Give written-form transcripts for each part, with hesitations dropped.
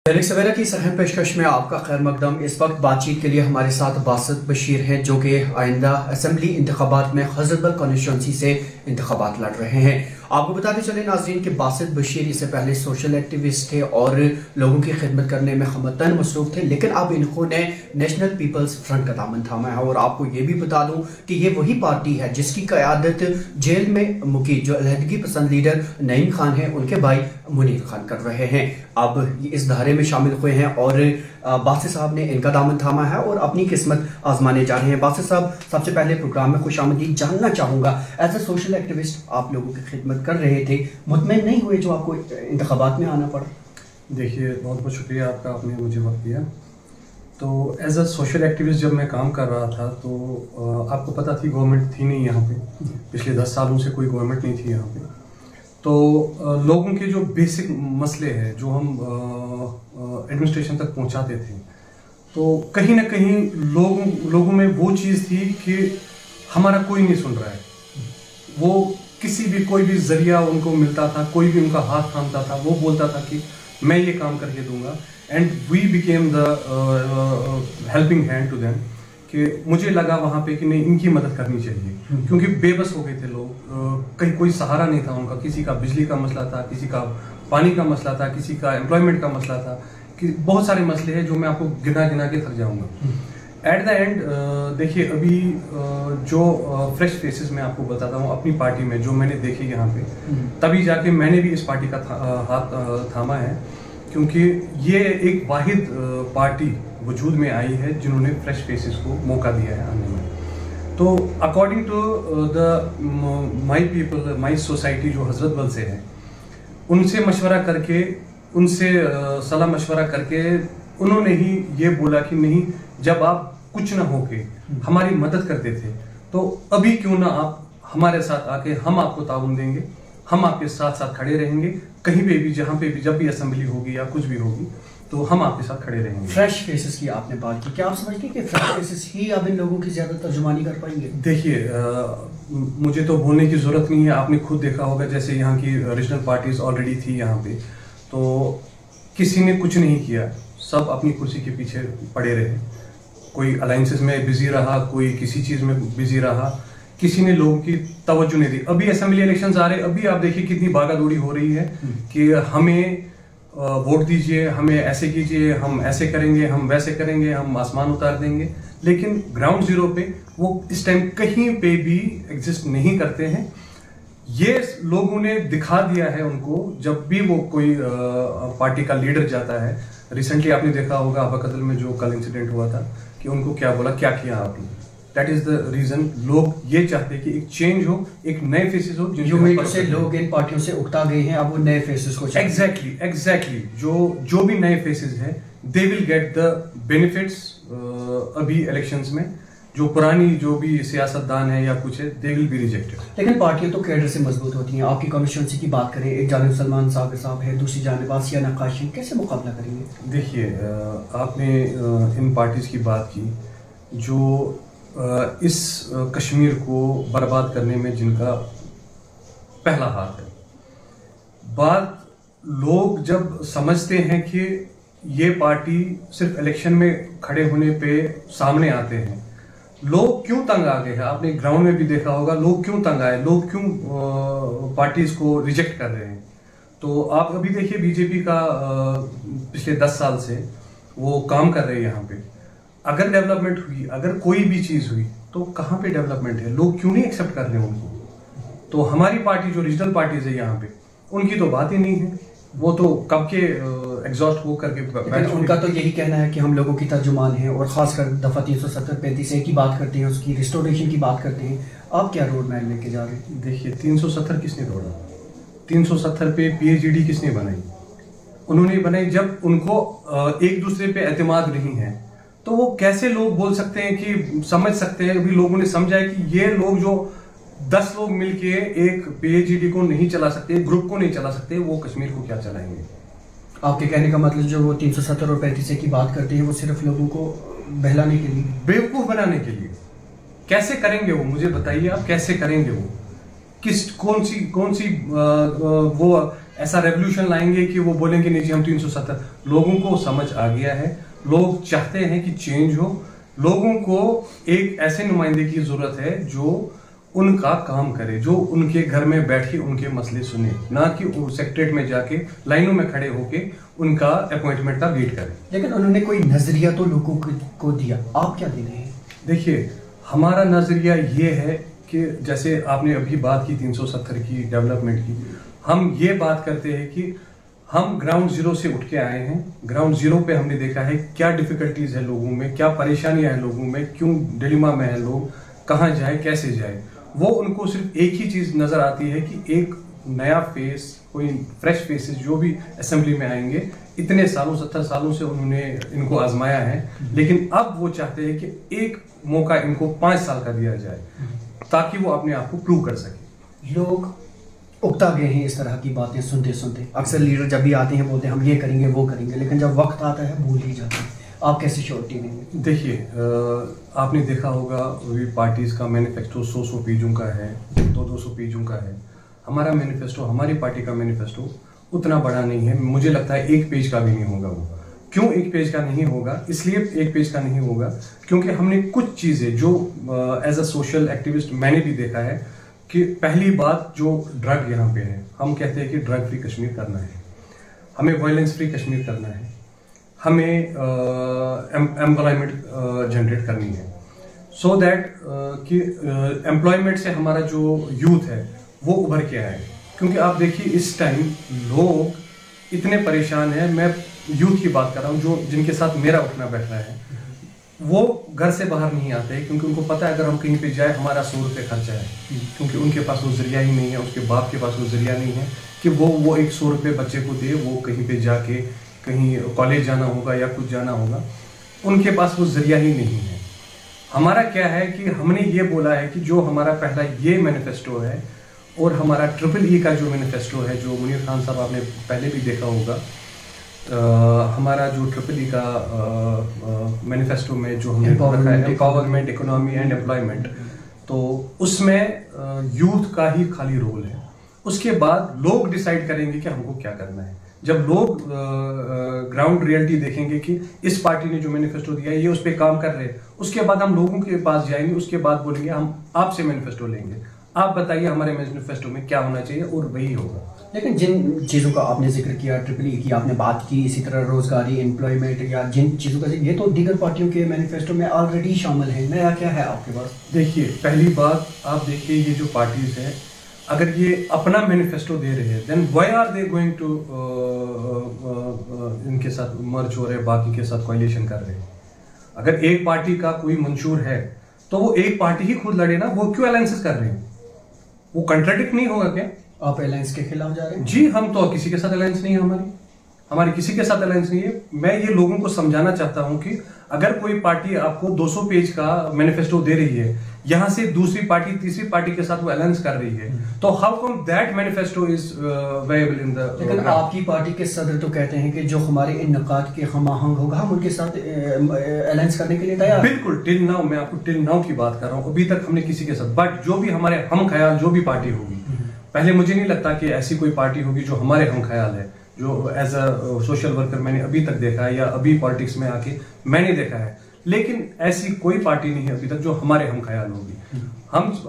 दैनिक सवेरा की सरहद पेशकश में आपका खैर मकदम। इस वक्त बातचीत के लिए हमारे साथ बासित बशीर हैं जो कि आइंदा असम्बली इंतखाबात में हजरतबल कॉन्स्टिट्यूंसी से इंतखाबात लड़ रहे हैं। आपको बताते चले नाजरीन कि बासित बशीर इससे पहले सोशल एक्टिविस्ट थे और लोगों की खिदमत करने में हमतन मसरूफ थे, लेकिन अब इन्होंने नेशनल पीपल्स फ्रंट का दामन थामा है। और आपको ये भी बता दूं कि ये वही पार्टी है जिसकी क़यादत जेल में मुकी जो अलहदगी पसंद लीडर नईम खान है उनके भाई मुनीर खान कर रहे हैं। अब इस धारे में शामिल हुए हैं और बासित साहब ने इनका दामन थामा है और अपनी किस्मत आजमाने जा रहे हैं। बासित साहब, सबसे पहले प्रोग्राम में खुशामदीद। जानना चाहूंगा, एज ए सोशल एक्टिविस्ट आप लोगों की खिदमत कर रहे थे, मुतमईन नहीं हुए जो आपको इंतखाबात में आना पड़ा? देखिए, बहुत बहुत शुक्रिया आपका, आपने मुझे वक्त दिया। तो एज अ सोशल एक्टिविस्ट जब मैं काम कर रहा था तो आपको पता थी गवर्नमेंट थी नहीं यहाँ पे, पिछले 10 सालों से कोई गवर्नमेंट नहीं थी यहाँ पे। तो लोगों के जो बेसिक मसले हैं जो हम एडमिनिस्ट्रेशन तक पहुँचाते थे, तो कहीं ना कहीं लोगों में वो चीज़ थी कि हमारा कोई नहीं सुन रहा है। वो कोई भी जरिया उनको मिलता था, कोई भी उनका हाथ थामता था, वो बोलता था कि मैं ये काम करके दूंगा, and we became the helping hand to them. कि मुझे लगा वहाँ पे कि नहीं, इनकी मदद करनी चाहिए, क्योंकि बेबस हो गए थे लोग, कहीं कोई सहारा नहीं था उनका। किसी का बिजली का मसला था, किसी का पानी का मसला था, किसी का एम्प्लॉयमेंट का मसला था, कि बहुत सारे मसले हैं जो मैं आपको गिना गिना के थक जाऊंगा। एट द एंड देखिए, अभी जो फ्रेश फेसेस मैं आपको बताता हूँ अपनी पार्टी में जो मैंने देखे यहाँ पे, तभी जाके मैंने भी इस पार्टी का हाथ थामा है, क्योंकि ये एक वाहिद पार्टी वजूद में आई है जिन्होंने फ्रेश फेसेस को मौका दिया है आने में। तो according to the my people, my society जो हजरतबल से है, उनसे मशवरा करके, उनसे सलाह मशवरा करके उन्होंने ही ये बोला कि नहीं, जब आप कुछ ना होके हमारी मदद करते थे तो अभी क्यों ना आप हमारे साथ आके, हम आपको ताउन देंगे, हम आपके साथ साथ खड़े रहेंगे, कहीं पे भी, जहाँ पे भी, जब भी असेंबली होगी या कुछ भी होगी तो हम आपके साथ खड़े रहेंगे। फ्रेश फेसेस की आपने बात की, क्या आप समझते हैं कि फ्रेश फेसेस ही अब इन लोगों की ज्यादा तर्जुमानी कर पाएंगे? देखिए, मुझे तो बोलने की जरूरत नहीं है, आपने खुद देखा होगा जैसे यहाँ की रीजनल पार्टीज ऑलरेडी थी यहाँ पे, तो किसी ने कुछ नहीं किया, सब अपनी कुर्सी के पीछे पड़े रहे। कोई अलायंसेस में बिजी रहा, कोई किसी चीज में बिजी रहा, किसी ने लोगों की तवज्जो नहीं दी। अभी असेंबली इलेक्शंस आ रहे, अभी आप देखिए कितनी भागा दौड़ी हो रही है कि हमें वोट दीजिए, हमें ऐसे कीजिए, हम ऐसे करेंगे, हम वैसे करेंगे, हम आसमान उतार देंगे। लेकिन ग्राउंड जीरो पे वो इस टाइम कहीं पे भी एग्जिस्ट नहीं करते हैं। ये लोगों ने दिखा दिया है उनको, जब भी वो कोई पार्टी का लीडर जाता है। रिसेंटली आपने देखा होगा अबकतल में जो कल इंसिडेंट हुआ था, कि उनको क्या बोला, क्या किया आपने। दैट इज द रीजन लोग ये चाहते हैं कि एक चेंज हो, एक नए फेसेस हो, जो लोग इन पार्टियों से उकता गए हैं, अब वो नए फेसेस को एग्जैक्टली जो भी नए फेसेस हैं, they will get the benefits अभी इलेक्शंस में। जो पुरानी जो भी सियासतदान है या कुछ है, दे विल बी रिजेक्टेड। लेकिन पार्टियां तो कैडर से मजबूत होती हैं। आपकी कॉन्स्टिट्यूंसी की बात करें, एक जानिब सलमान सागर साहब है, दूसरी जानिब आसिया नक्काशी, कैसे मुकाबला करेंगे? देखिए, आपने इन पार्टीज की बात की जो इस कश्मीर को बर्बाद करने में जिनका पहला हाथ है। बात लोग जब समझते हैं कि ये पार्टी सिर्फ इलेक्शन में खड़े होने पे सामने आते हैं, लोग क्यों तंग आ गए हैं। आपने ग्राउंड में भी देखा होगा लोग क्यों तंग आए, लोग क्यों पार्टीज को रिजेक्ट कर रहे हैं। तो आप अभी देखिए, बीजेपी का पिछले 10 साल से वो काम कर रहे हैं यहाँ पे। अगर डेवलपमेंट हुई, अगर कोई भी चीज हुई, तो कहाँ पे डेवलपमेंट है, लोग क्यों नहीं एक्सेप्ट कर रहे हैं उनको। तो हमारी पार्टी जो रीजनल पार्टीज है यहाँ पे, उनकी तो बात ही नहीं है, वो तो कब के एग्जॉस्ट हो करके उनका तो यही कहना है कि हम लोगों की तर्जुमान है, और खासकर दफा 370-35 की बात करते हैं, उसकी रिस्टोरेशन की बात करते हैं। आप क्या रोड मैप लेके जा रहे हैं? देखिए, 370 किसने तोड़ा? 370 पे PHDD किसने बनाई? उन्होंने बनाई जब उनको एक दूसरे पे एतमाद नहीं है। तो वो कैसे लोग बोल सकते हैं कि समझ सकते हैं, अभी लोगों ने समझा है कि ये लोग जो 10 लोग मिलके एक PHDD को नहीं चला सकते, ग्रुप को नहीं चला सकते, वो कश्मीर को क्या चलाएंगे? आपके कहने का मतलब जो वो 370 और 35 की बात करते हैं, वो सिर्फ लोगों को बहलाने के लिए, बेवकूफ बनाने के लिए। कैसे करेंगे वो, मुझे बताइए आप, कैसे करेंगे वो? कौन सी वो ऐसा रेवोल्यूशन लाएंगे कि वो बोलेंगे नहीं जी हम 370। लोगों को समझ आ गया है, लोग चाहते हैं कि चेंज हो। लोगों को एक ऐसे नुमाइंदे की जरूरत है जो उनका काम करे, जो उनके घर में बैठ के उनके मसले सुने, ना कि वो सेक्रेटरीट में जाके लाइनों में खड़े होके उनका अपॉइंटमेंट का वेट करें। लेकिन उन्होंने कोई नजरिया तो लोगों को दिया, आप क्या दे रहे हैं? देखिए, हमारा नजरिया ये है कि जैसे आपने अभी बात की 370 की डेवलपमेंट की, हम ये बात करते हैं कि हम ग्राउंड जीरो से उठ के आए हैं। ग्राउंड जीरो पे हमने देखा है क्या डिफिकल्टीज है लोगों में, क्या परेशानियां हैं लोगों में, क्यों डिलेमा में है लोग, कहाँ जाए कैसे जाए। वो उनको सिर्फ एक ही चीज नजर आती है कि एक नया फेस, कोई फ्रेश फेसेस जो भी असेंबली में आएंगे। इतने सालों 70 सालों से उन्होंने इनको आजमाया है, लेकिन अब वो चाहते हैं कि एक मौका इनको 5 साल का दिया जाए ताकि वो अपने आप को प्रूव कर सके। लोग उकता गए हैं इस तरह की बातें सुनते सुनते। अक्सर लीडर जब भी आते हैं बोलते हैं हम ये करेंगे वो करेंगे, लेकिन जब वक्त आता है भूल ही जाते हैं। आप कैसे श्योरिटी देंगे? देखिए, आपने देखा होगा अभी पार्टीज का मैनिफेस्टो 100 पेजों का है, 200 पेजों का है। हमारा मैनिफेस्टो, हमारी पार्टी का मैनिफेस्टो उतना बड़ा नहीं है। मुझे लगता है 1 पेज का भी नहीं होगा वो। क्यों 1 पेज का नहीं होगा? इसलिए 1 पेज का नहीं होगा क्योंकि हमने कुछ चीजें जो एज अ सोशल एक्टिविस्ट मैंने भी देखा है कि पहली बात जो ड्रग यहाँ पे है, हम कहते हैं कि ड्रग फ्री कश्मीर करना है, हमें वायलेंस फ्री कश्मीर करना है, हमें एम्प्लॉयमेंट जनरेट करनी है, सो दैट कि एम्प्लॉयमेंट से हमारा जो यूथ है वो उभर के आए। क्योंकि आप देखिए इस टाइम लोग इतने परेशान हैं। मैं यूथ की बात कर रहा हूँ जो जिनके साथ मेरा उठना बैठना है, वो घर से बाहर नहीं आते क्योंकि उनको पता है अगर हम कहीं पे जाए हमारा 100 रुपये खर्चा है, क्योंकि उनके पास वो जरिया ही नहीं है, उसके बाप के पास वो जरिया नहीं है कि वो एक 100 रुपये बच्चे को दे, वो कहीं पे जाके कहीं कॉलेज जाना होगा या कुछ जाना होगा, उनके पास वो जरिया ही नहीं है। हमारा क्या है कि हमने ये बोला है कि जो हमारा पहला ये मैनिफेस्टो है और हमारा ट्रिपल ई का जो मैनिफेस्टो है, जो मुनीर खान साहब आपने पहले भी देखा होगा, हमारा जो ट्रिपल ई का मैनिफेस्टो में जो हमने रखा है एम्पावरमेंट, इकोनॉमी एंड एम्प्लॉयमेंट, तो उसमें यूथ का ही खाली रोल है। उसके बाद लोग डिसाइड करेंगे कि हमको क्या करना है। जब लोग ग्राउंड रियलिटी देखेंगे कि इस पार्टी ने जो मैनिफेस्टो दिया है ये उस पर काम कर रहे हैं, उसके बाद हम लोगों के पास जाएंगे, उसके बाद बोलेंगे हम आपसे मैनिफेस्टो लेंगे, आप बताइए हमारे मैनिफेस्टो में क्या होना चाहिए और वही होगा। लेकिन जिन चीज़ों का आपने जिक्र किया, ट्रिपल ई की आपने बात की, इसी तरह रोजगारी, एम्प्लॉयमेंट या जिन चीज़ों का ये तो दीगर पार्टियों के मैनिफेस्टो में ऑलरेडी शामिल है, नया क्या है आपके पास? देखिए, पहली बात आप देखिए ये जो पार्टीज है अगर ये अपना मैनिफेस्टो दे रहे हैं then why are they going to इनके साथ मर्ज हो रहे, बाकी के साथ कोalition कर रहे हैं। अगर एक पार्टी का कोई मंशूर है तो वो एक पार्टी ही खुद लड़े ना, वो क्यों अलायंसेस कर रहे हैं? वो कंट्राडिक्ट नहीं होगा क्या? आप अलायंस के खिलाफ जा रहे हैं? जी, हम तो किसी के साथ अलायंस नहीं है, हमारी किसी के साथ अलायंस नहीं है। मैं ये लोगों को समझाना चाहता हूं कि अगर कोई पार्टी आपको 200 पेज का मैनिफेस्टो दे रही है, यहां से दूसरी पार्टी तीसरी पार्टी के साथ वो अलायंस कर रही है, तो how come that manifesto is variable in the. लेकिन आपकी पार्टी के सदर तो कहते हैं कि जो हमारे इन नकात के हमाहंग होगा हम उनके साथ अलायंस करने के लिए तैयार। बिल्कुल, टिल नाउ, मैं आपको टिल नाउ की बात कर रहा हूँ, अभी तक हमने किसी के साथ, बट जो भी हमारे हम ख्याल जो भी पार्टी होगी, पहले मुझे नहीं लगता कि ऐसी कोई पार्टी होगी जो हमारे हम ख्याल है, जो एज अ सोशल वर्कर मैंने अभी तक देखा है या अभी पॉलिटिक्स में आके मैंने देखा है, लेकिन ऐसी कोई पार्टी नहीं है अभी तक जो हमारे हम ख्याल होगी।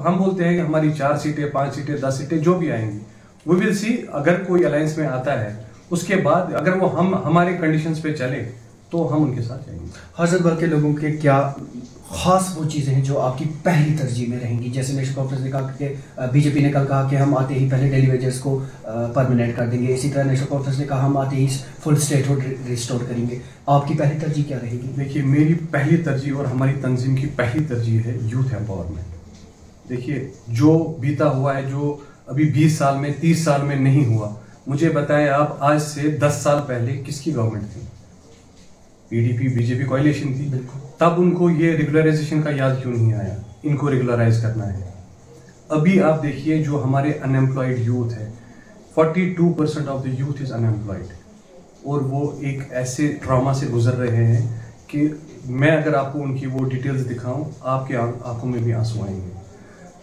हम बोलते हैं कि हमारी 4 सीटें 5 सीटें 10 सीटें जो भी आएंगी, वी विल सी। अगर कोई अलायंस में आता है उसके बाद अगर वो हमारे कंडीशंस पे चले तो हम उनके साथ जाएंगे। हजरतबल के लोगों के क्या खास वो चीज़ें हैं जो आपकी पहली तरजीह में रहेंगी? जैसे नेशनल कॉन्फ्रेंस ने कहा कि बीजेपी ने कल कहा कि हम आते ही पहले डेली वेजेस को परमानेंट कर देंगे, इसी तरह नेशनल कॉन्फ्रेंस ने कहा हम आते ही फुल स्टेटहुड रिस्टोर करेंगे। आपकी पहली तरजीह क्या रहेगी? देखिए, मेरी पहली तरजीह और हमारी तंजीम की पहली तरजीह है यूथ एम्पावरमेंट। देखिए, जो बीता हुआ है, जो अभी 20 साल में 30 साल में नहीं हुआ, मुझे बताएं आप, आज से 10 साल पहले किसकी गवर्नमेंट थी? पीडीपी बीजेपी कोalition थी, तब उनको ये रेगुलराइजेशन का याद क्यों नहीं आया? इनको रेगुलराइज करना है। अभी आप देखिए जो हमारे अनएम्प्लॉयड यूथ है, 42% of the youth is unemployed, और वो एक ऐसे ट्रॉमा से गुजर रहे हैं कि मैं अगर आपको उनकी वो डिटेल्स दिखाऊं आपके आंखों में भी आंसू आएंगे।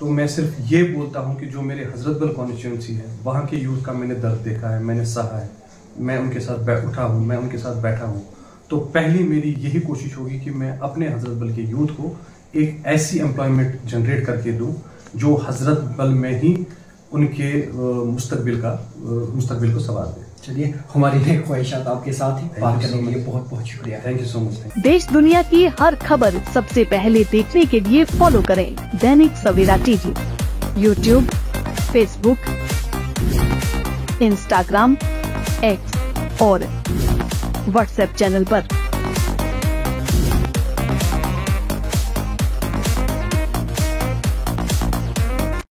तो मैं सिर्फ ये बोलता हूँ कि जो मेरे हजरतबल कॉन्स्टिट्यूंसी है, वहाँ के यूथ का मैंने दर्द देखा है, मैंने सहा है, मैं उनके साथ उठा हूँ, मैं उनके साथ बैठा हूँ। तो पहली मेरी यही कोशिश होगी कि मैं अपने हजरतबल के यूथ को एक ऐसी एम्प्लॉयमेंट जनरेट करके दूँ जो हजरतबल में ही उनके मुस्तकबिल को सवार दे। चलिए, हमारी नेक ख्वाहिशात आपके साथ ही। बात करने के लिए बहुत बहुत शुक्रिया। Thank you so much. देश दुनिया की हर खबर सबसे पहले देखने के लिए फॉलो करें Dainik Savera TV, YouTube, Facebook, Instagram, X और व्हाट्सएप चैनल पर।